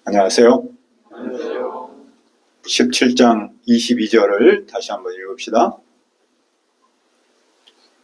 안녕하세요. 17장 22절을 다시 한번 읽읍시다.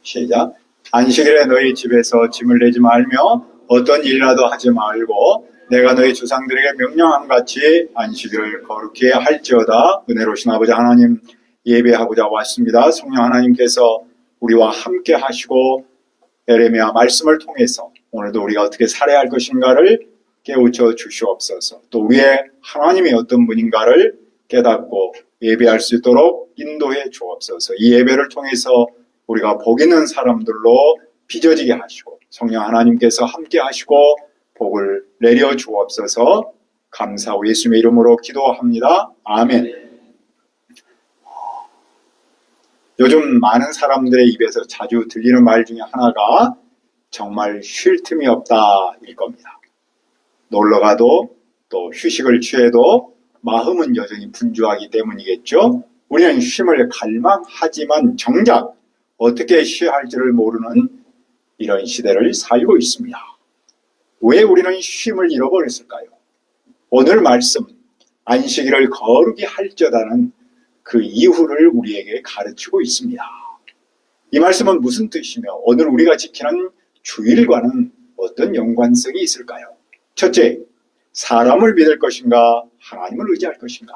시작. 안식일에 너희 집에서 짐을 내지 말며 어떤 일이라도 하지 말고 내가 너희 조상들에게 명령한 같이 안식일을 거룩히 할지어다. 은혜로우신 아버지 하나님, 예배하고자 왔습니다. 성령 하나님께서 우리와 함께 하시고 에레미야 말씀을 통해서 오늘도 우리가 어떻게 살아야 할 것인가를 깨우쳐 주시옵소서. 또 위에 하나님이 어떤 분인가를 깨닫고 예배할 수 있도록 인도해 주옵소서. 이 예배를 통해서 우리가 복 있는 사람들로 빚어지게 하시고 성령 하나님께서 함께 하시고 복을 내려 주옵소서. 감사하고 예수님의 이름으로 기도합니다. 아멘. 요즘 많은 사람들의 입에서 자주 들리는 말 중에 하나가 정말 쉴 틈이 없다일 겁니다. 놀러가도 또 휴식을 취해도 마음은 여전히 분주하기 때문이겠죠. 우리는 쉼을 갈망하지만 정작 어떻게 쉬어야 할지를 모르는 이런 시대를 살고 있습니다. 왜 우리는 쉼을 잃어버렸을까요? 오늘 말씀 안식일을 거룩히 할지어다는 그 이유를 우리에게 가르치고 있습니다. 이 말씀은 무슨 뜻이며 오늘 우리가 지키는 주일과는 어떤 연관성이 있을까요? 첫째, 사람을 믿을 것인가 하나님을 의지할 것인가.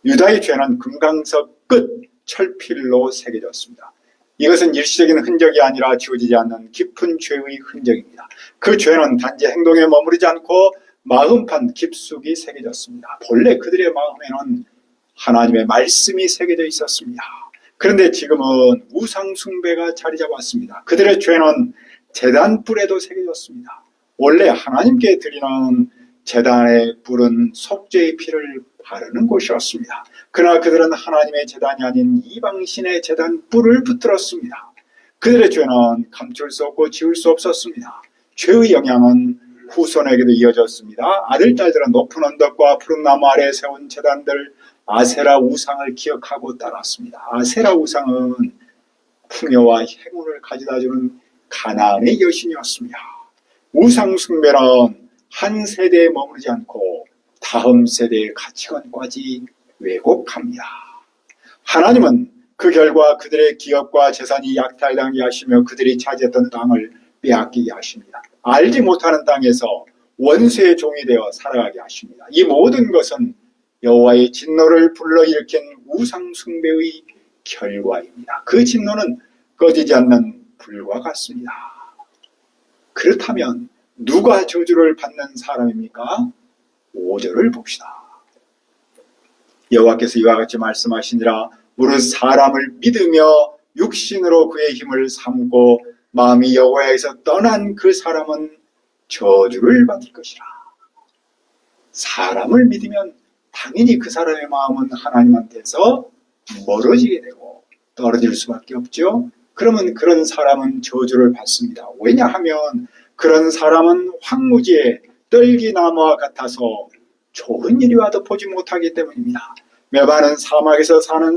유다의 죄는 금강석 끝 철필로 새겨졌습니다. 이것은 일시적인 흔적이 아니라 지워지지 않는 깊은 죄의 흔적입니다. 그 죄는 단지 행동에 머무르지 않고 마음판 깊숙이 새겨졌습니다. 본래 그들의 마음에는 하나님의 말씀이 새겨져 있었습니다. 그런데 지금은 우상 숭배가 자리 잡았습니다. 그들의 죄는 제단 뿔에도 새겨졌습니다. 원래 하나님께 드리는 제단의 뿔은 속죄의 피를 바르는 곳이었습니다. 그러나 그들은 하나님의 제단이 아닌 이방신의 제단 뿔을 붙들었습니다. 그들의 죄는 감출 수 없고 지울 수 없었습니다. 죄의 영향은 후손에게도 이어졌습니다. 아들, 딸들은 높은 언덕과 푸른 나무 아래에 세운 제단들 아세라 우상을 기억하고 따랐습니다. 아세라 우상은 풍요와 행운을 가져다주는 가나안의 여신이었습니다. 우상 숭배는 한 세대에 머무르지 않고 다음 세대의 가치관까지 왜곡합니다. 하나님은 그 결과 그들의 기업과 재산이 약탈당하게 하시며 그들이 차지했던 땅을 빼앗기게 하십니다. 알지 못하는 땅에서 원수의 종이 되어 살아가게 하십니다. 이 모든 것은 여호와의 진노를 불러일으킨 우상 숭배의 결과입니다. 그 진노는 꺼지지 않는 불과 같습니다. 그렇다면 누가 저주를 받는 사람입니까? 5절을 봅시다. 여호와께서 이와 같이 말씀하시니라. 무릇 사람을 믿으며 육신으로 그의 힘을 삼고 마음이 여호와에서 떠난 그 사람은 저주를 받을 것이라. 사람을 믿으면 당연히 그 사람의 마음은 하나님한테서 멀어지게 되고 떨어질 수밖에 없죠. 그러면 그런 사람은 저주를 받습니다. 왜냐하면 그런 사람은 황무지에 떨기나무와 같아서 좋은 일이 와도 보지 못하기 때문입니다. 메마른 사막에서 사는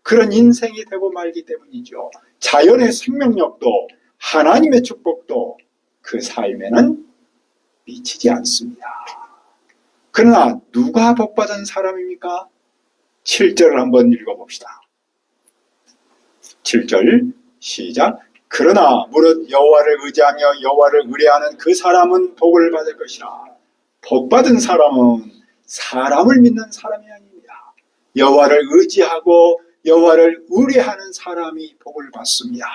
그런 인생이 되고 말기 때문이죠. 자연의 생명력도 하나님의 축복도 그 삶에는 미치지 않습니다. 그러나 누가 복받은 사람입니까? 7절을 한번 읽어봅시다. 7절 시작. 그러나 무릇 여호와를 의지하며 여호와를 의뢰하는 그 사람은 복을 받을 것이라. 복받은 사람은 사람을 믿는 사람이 아닙니다. 여호와를 의지하고 여호와를 의뢰하는 사람이 복을 받습니다.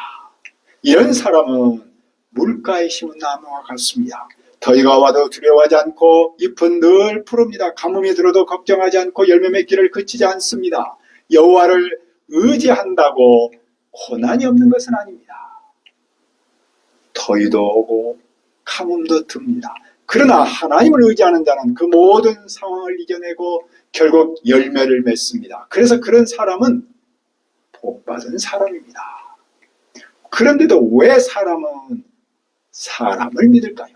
이런 사람은 물가에 심은 나무와 같습니다. 더위가 와도 두려워하지 않고 잎은 늘 푸릅니다. 가뭄이 들어도 걱정하지 않고 열매 맺기를 그치지 않습니다. 여호와를 의지한다고 고난이 없는 것은 아닙니다. 더위도 오고 가뭄도 듭니다. 그러나 하나님을 의지하는 자는 그 모든 상황을 이겨내고 결국 열매를 맺습니다. 그래서 그런 사람은 복받은 사람입니다. 그런데도 왜 사람은 사람을 믿을까요?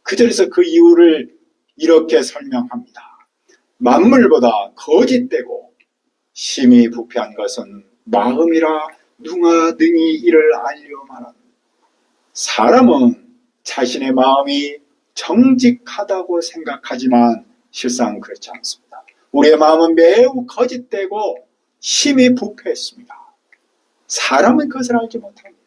그 절에서 그 이유를 이렇게 설명합니다. 만물보다 거짓되고 심히 부패한 것은 마음이라 누가 능히 이를 알려 말하는. 사람은 자신의 마음이 정직하다고 생각하지만 실상 그렇지 않습니다. 우리의 마음은 매우 거짓되고 심히 부패했습니다. 사람은 그것을 알지 못합니다.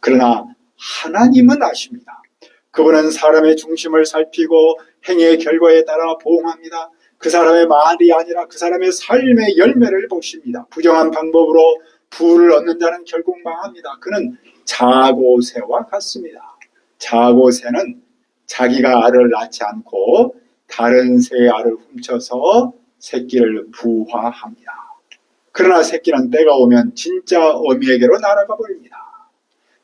그러나 하나님은 아십니다. 그분은 사람의 중심을 살피고 행위의 결과에 따라 보응합니다. 그 사람의 말이 아니라 그 사람의 삶의 열매를 보십니다. 부정한 방법으로 부를 얻는 자는 결국 망합니다. 그는 자고새와 같습니다. 자고새는 자기가 알을 낳지 않고 다른 새의 알을 훔쳐서 새끼를 부화합니다. 그러나 새끼는 때가 오면 진짜 어미에게로 날아가 버립니다.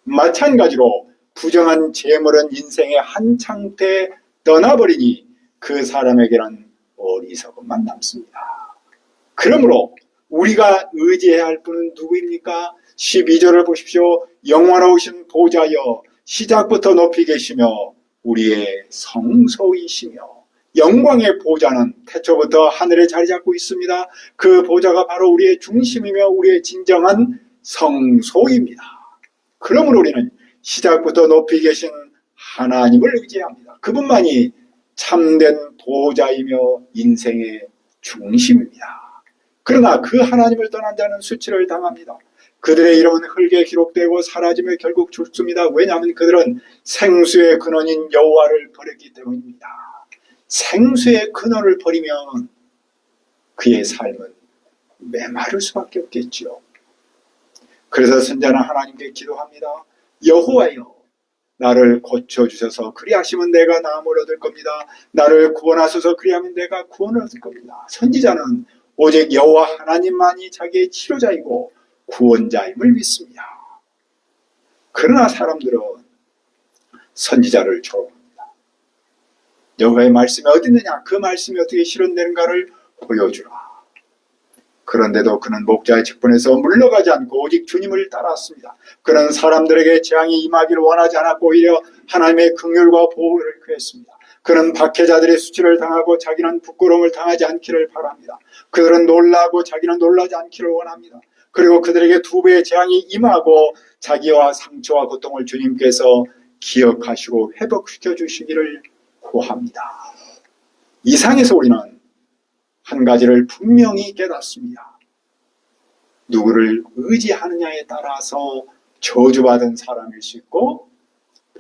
마찬가지로 부정한 재물은 인생의 한창 때 떠나버리니 그 사람에게는 어리석음만 남습니다. 그러므로 우리가 의지해야 할 분은 누구입니까? 12절을 보십시오. 영원하신 보좌여 시작부터 높이 계시며 우리의 성소이시며 영광의 보좌는 태초부터 하늘에 자리 잡고 있습니다. 그 보좌가 바로 우리의 중심이며 우리의 진정한 성소입니다. 그러므로 우리는 시작부터 높이 계신 하나님을 의지해야 합니다. 그분만이 참된 보좌이며 인생의 중심입니다. 그러나 그 하나님을 떠난 자는 수치를 당합니다. 그들의 이름은 흙에 기록되고 사라지며 결국 죽습니다. 왜냐하면 그들은 생수의 근원인 여호와를 버렸기 때문입니다. 생수의 근원을 버리면 그의 삶은 메마를 수밖에 없겠지요. 그래서 선자는 하나님께 기도합니다. 여호와여 나를 고쳐주셔서 그리하시면 내가 나음을 얻을 겁니다. 나를 구원하소서 그리하면 내가 구원을 얻을 겁니다. 선지자는 오직 여호와 하나님만이 자기의 치료자이고 구원자임을 믿습니다. 그러나 사람들은 선지자를 조롱합니다. 여호와의 말씀이 어디 있느냐? 그 말씀이 어떻게 실현되는가를 보여주라. 그런데도 그는 목자의 직분에서 물러가지 않고 오직 주님을 따랐습니다. 그는 사람들에게 재앙이 임하기를 원하지 않았고 오히려 하나님의 긍휼과 보호를 구했습니다. 그는 박해자들의 수치를 당하고 자기는 부끄러움을 당하지 않기를 바랍니다. 그들은 놀라고 자기는 놀라지 않기를 원합니다. 그리고 그들에게 두 배의 재앙이 임하고 자기와 상처와 고통을 주님께서 기억하시고 회복시켜 주시기를 구합니다. 이상에서 우리는 한 가지를 분명히 깨닫습니다. 누구를 의지하느냐에 따라서 저주받은 사람일 수 있고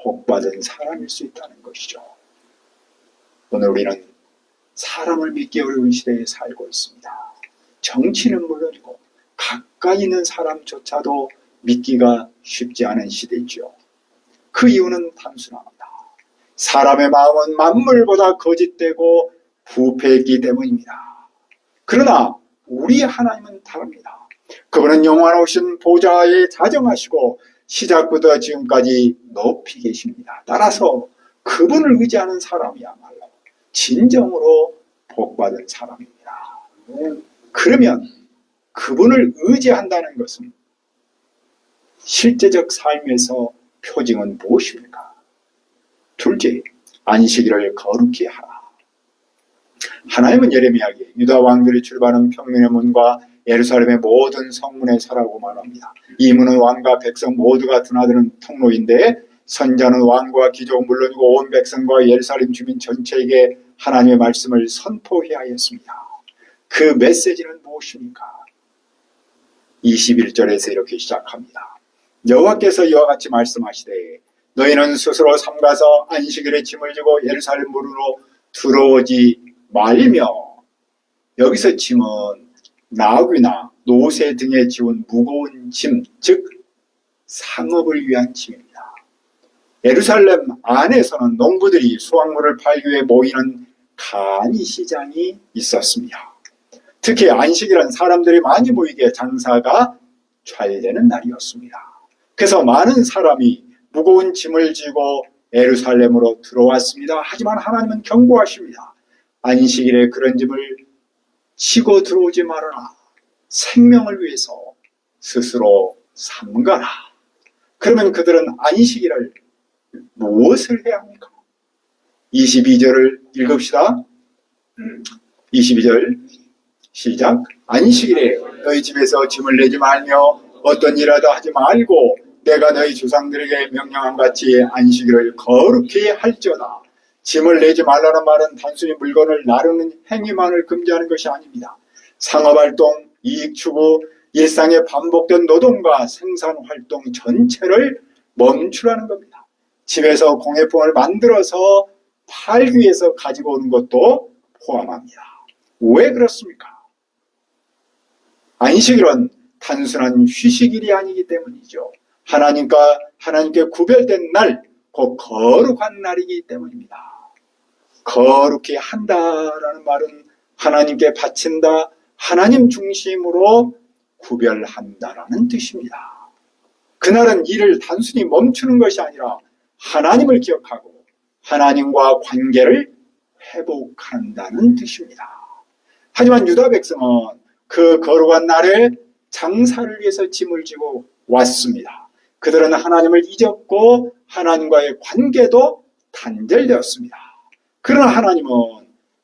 복받은 사람일 수 있다는 것이죠. 오늘 우리는 사람을 믿기 어려운 시대에 살고 있습니다. 정치는 물론이고 가까이 있는 사람조차도 믿기가 쉽지 않은 시대이죠. 그 이유는 단순합니다. 사람의 마음은 만물보다 거짓되고 부패했기 때문입니다. 그러나 우리 하나님은 다릅니다. 그분은 영원하신 보좌에 자정하시고 시작부터 지금까지 높이 계십니다. 따라서 그분을 의지하는 사람이야말로 진정으로 복받은 사람입니다. 그러면 그분을 의지한다는 것은 실제적 삶에서 표징은 무엇입니까? 둘째, 안식일을 거룩히 하라. 하나님은 예레미야에게 유다 왕들이 출발한 평민의 문과 예루살렘의 모든 성문에 서라고 말합니다. 이 문은 왕과 백성 모두가 드나드는 통로인데 선자는 왕과 귀족 물론이고 온 백성과 예루살렘 주민 전체에게 하나님의 말씀을 선포해야 했습니다. 그 메시지는 무엇입니까? 21절에서 이렇게 시작합니다. 여호와께서 이와 같이 말씀하시되 너희는 스스로 삼가서 안식일에 짐을 지고 예루살렘 문으로 들어오지 말며. 여기서 짐은 나귀나 노새 등에 지운 무거운 짐, 즉 상업을 위한 짐입니다. 예루살렘 안에서는 농부들이 수확물을 팔기 위해 모이는 간이시장이 있었습니다. 특히 안식일은 사람들이 많이 모이게 장사가 잘 되는 날이었습니다. 그래서 많은 사람이 무거운 짐을 지고 예루살렘으로 들어왔습니다. 하지만 하나님은 경고하십니다. 안식일에 그런 짐을 지고 들어오지 말아라. 생명을 위해서 스스로 삼가라. 그러면 그들은 안식일을 무엇을 해야 합니까? 22절을 읽읍시다. 22절 시작. 안식일에 너희 집에서 짐을 내지 말며 어떤 일하다 하지 말고 내가 너희 조상들에게 명령한 같이 안식일을 거룩히 할지어다. 짐을 내지 말라는 말은 단순히 물건을 나르는 행위만을 금지하는 것이 아닙니다. 상업활동, 이익추구, 일상의 반복된 노동과 생산활동 전체를 멈추라는 겁니다. 집에서 공예품을 만들어서 팔기 위해서 가지고 오는 것도 포함합니다. 왜 그렇습니까? 안식일은 단순한 휴식일이 아니기 때문이죠. 하나님께 구별된 날, 곧 거룩한 날이기 때문입니다. 거룩히 한다라는 말은 하나님께 바친다, 하나님 중심으로 구별한다라는 뜻입니다. 그날은 일을 단순히 멈추는 것이 아니라 하나님을 기억하고 하나님과 관계를 회복한다는 뜻입니다. 하지만 유다 백성은 그 거룩한 날에 장사를 위해서 짐을 지고 왔습니다. 그들은 하나님을 잊었고 하나님과의 관계도 단절되었습니다. 그러나 하나님은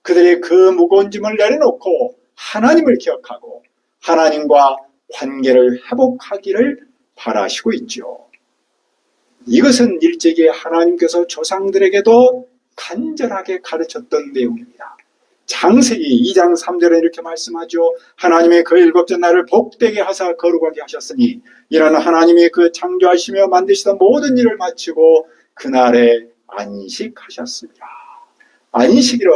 그들의 그 무거운 짐을 내려놓고 하나님을 기억하고 하나님과 관계를 회복하기를 바라시고 있죠. 이것은 일제기에 하나님께서 조상들에게도 간절하게 가르쳤던 내용입니다. 창세기 2장 3절에 이렇게 말씀하죠. 하나님의 그 일곱째 날을 복되게 하사 거룩하게 하셨으니 이는 하나님이 그 창조하시며 만드시던 모든 일을 마치고 그날에 안식하셨습니다. 안식일은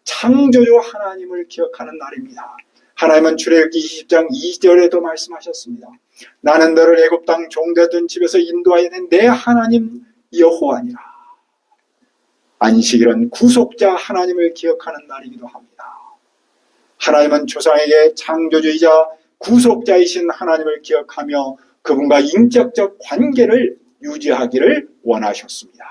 창조주 하나님을 기억하는 날입니다. 하나님은 출애굽기 20장 2절에도 말씀하셨습니다. 나는 너를 애굽 땅 종되던 집에서 인도하여 낸 내 하나님 여호와니라. 안식일은 구속자 하나님을 기억하는 날이기도 합니다. 하나님은 조상에게 창조주이자 구속자이신 하나님을 기억하며 그분과 인격적 관계를 유지하기를 원하셨습니다.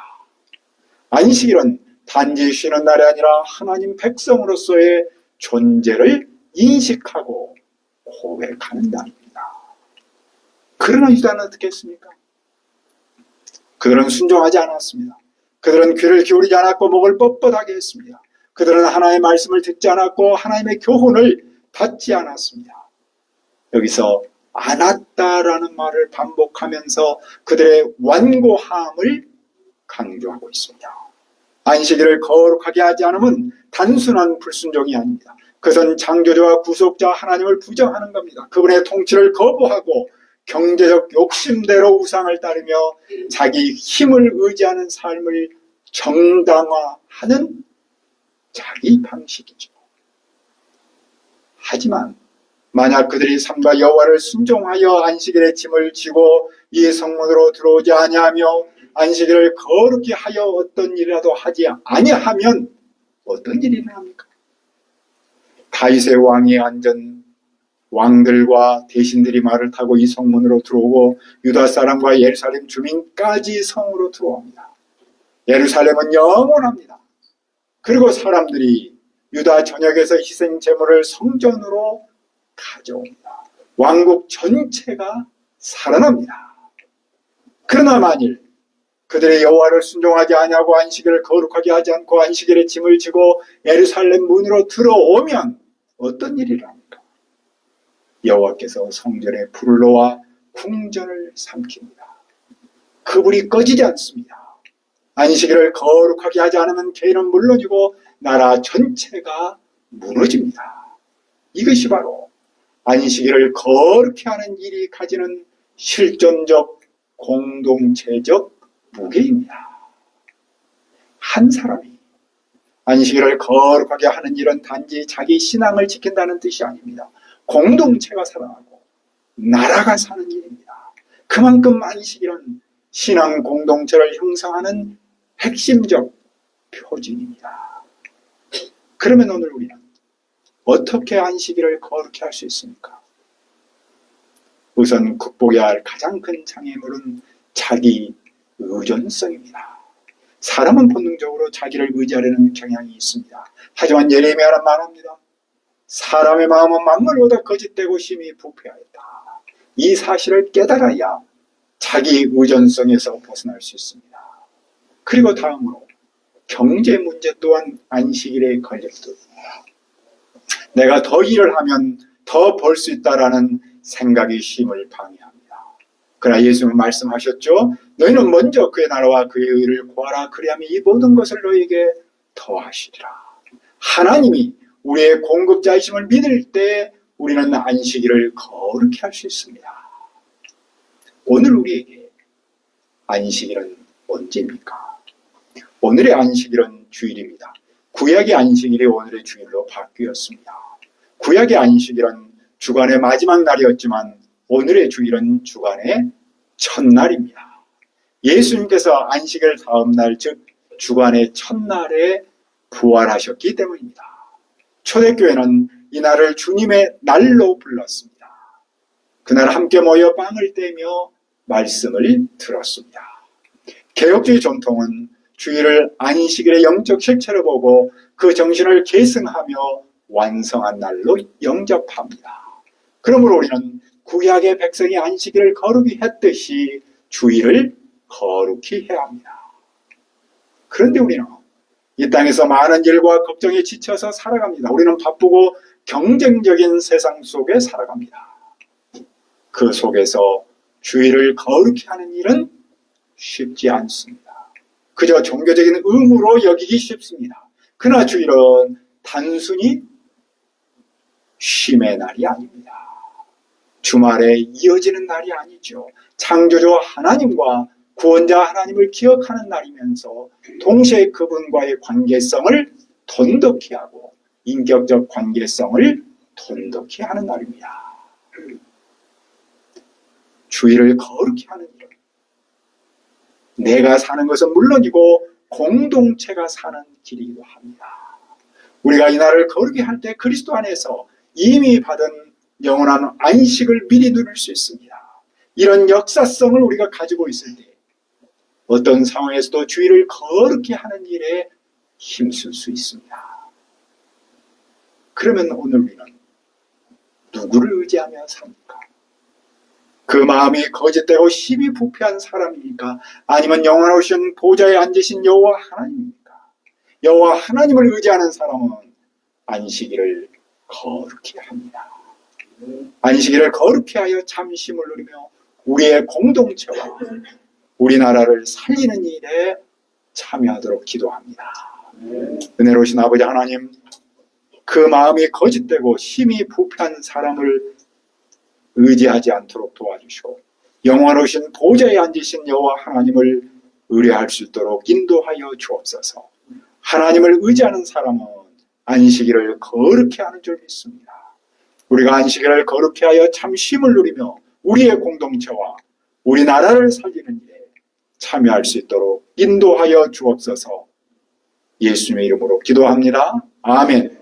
안식일은 단지 쉬는 날이 아니라 하나님 백성으로서의 존재를 인식하고 고백하는 날입니다. 그러나 유다는 어떻게 했습니까? 그들은 순종하지 않았습니다. 그들은 귀를 기울이지 않았고 목을 뻣뻣하게 했습니다. 그들은 하나님의 말씀을 듣지 않았고 하나님의 교훈을 받지 않았습니다. 여기서 안았다라는 말을 반복하면서 그들의 완고함을 강조하고 있습니다. 안식일을 거룩하게 하지 않으면 단순한 불순종이 아닙니다. 그것은 창조주와 구속자 하나님을 부정하는 겁니다. 그분의 통치를 거부하고 경제적 욕심대로 우상을 따르며 자기 힘을 의지하는 삶을 정당화하는 자기 방식이죠. 하지만 만약 그들이 삼가 여호와를 순종하여 안식일의 짐을 지고 이 성문으로 들어오지 아니하며 안식일을 거룩히 하여 어떤 일이라도 하지 아니하면 어떤 일이 일어납니까? 다윗의 왕이 앉은 왕들과 대신들이 말을 타고 이 성문으로 들어오고 유다 사람과 예루살렘 주민까지 성으로 들어옵니다. 예루살렘은 영원합니다. 그리고 사람들이 유다 전역에서 희생 제물을 성전으로 가져옵니다. 왕국 전체가 살아납니다. 그러나 만일 그들의 여호와를 순종하지 아니하고 안식일을 거룩하게 하지 않고 안식일의 짐을 지고 예루살렘 문으로 들어오면 어떤 일이 일어납니까? 여호와께서 성전에 불을 놓아 궁전을 삼킵니다. 그 불이 꺼지지 않습니다. 안식일을 거룩하게 하지 않으면 개인은 물론이고 나라 전체가 무너집니다. 이것이 바로 안식일을 거룩히 하는 일이 가지는 실존적 공동체적 무게입니다. 한 사람이 안식일을 거룩하게 하는 일은 단지 자기 신앙을 지킨다는 뜻이 아닙니다. 공동체가 살아나고 나라가 사는 일입니다. 그만큼 안식일은 신앙 공동체를 형성하는 핵심적 표징입니다. 그러면 오늘 우리는 어떻게 안식일을 거룩히 할 수 있습니까? 우선 극복해야 할 가장 큰 장애물은 자기 의존성입니다. 사람은 본능적으로 자기를 의지하려는 경향이 있습니다. 하지만 예레미야는 말합니다. 사람의 마음은 만물보다 거짓되고 심히 부패하였다. 이 사실을 깨달아야 자기 의존성에서 벗어날 수 있습니다. 그리고 다음으로 경제 문제 또한 안식일에 걸렸습니다. 내가 더 일을 하면 더 벌 수 있다라는 생각이 쉼을 방해합니다. 그러나 예수님은 말씀하셨죠. 너희는 먼저 그의 나라와 그의 의를 구하라. 그리하면 이 모든 것을 너희에게 더하시리라. 하나님이 우리의 공급자이심을 믿을 때 우리는 안식일을 거룩히 할 수 있습니다. 오늘 우리에게 안식일은 언제입니까? 오늘의 안식일은 주일입니다. 구약의 안식일이 오늘의 주일로 바뀌었습니다. 구약의 안식일은 주간의 마지막 날이었지만 오늘의 주일은 주간의 첫날입니다. 예수님께서 안식일 다음 날, 즉 주간의 첫날에 부활하셨기 때문입니다. 초대교회는 이 날을 주님의 날로 불렀습니다. 그날 함께 모여 빵을 떼며 말씀을 들었습니다. 개혁주의 전통은 주일을 안식일의 영적 실체로 보고 그 정신을 계승하며 완성한 날로 영접합니다. 그러므로 우리는 구약의 백성이 안식일을 거룩히 했듯이 주일을 거룩히 해야 합니다. 그런데 우리는 이 땅에서 많은 일과 걱정에 지쳐서 살아갑니다. 우리는 바쁘고 경쟁적인 세상 속에 살아갑니다. 그 속에서 주일을 거룩히 하는 일은 쉽지 않습니다. 그저 종교적인 의무로 여기기 쉽습니다. 그러나 주일은 단순히 쉼의 날이 아닙니다. 주말에 이어지는 날이 아니죠. 창조주 하나님과 구원자 하나님을 기억하는 날이면서 동시에 그분과의 관계성을 돈독히 하고 인격적 관계성을 돈독히 하는 날입니다. 주일을 거룩히 하는 일, 내가 사는 것은 물론이고 공동체가 사는 길이기도 합니다. 우리가 이 날을 거룩히 할 때 그리스도 안에서 이미 받은 영원한 안식을 미리 누릴 수 있습니다. 이런 역사성을 우리가 가지고 있을 때 어떤 상황에서도 주일을 거룩히 하는 일에 힘쓸 수 있습니다. 그러면 오늘 우리는 누구를 의지하며 삽니까? 그 마음이 거짓되고 힘이 부패한 사람입니까? 아니면 영원하신 보좌에 앉으신 여호와 하나님입니까? 여호와 하나님을 의지하는 사람은 안식일을 거룩히 합니다. 안식일을 거룩히 하여 참심을 누리며 우리의 공동체와 우리나라를 살리는 일에 참여하도록 기도합니다. 은혜로우신 아버지 하나님, 그 마음이 거짓되고 힘이 부패한 사람을 의지하지 않도록 도와주시고 영원하신 보좌에 앉으신 여호와 하나님을 의뢰할 수 있도록 인도하여 주옵소서. 하나님을 의지하는 사람은 안식일을 거룩히 하는 줄 믿습니다. 우리가 안식일을 거룩히 하여 참 쉼을 누리며 우리의 공동체와 우리나라를 살리는 일에 참여할 수 있도록 인도하여 주옵소서. 예수님의 이름으로 기도합니다. 아멘.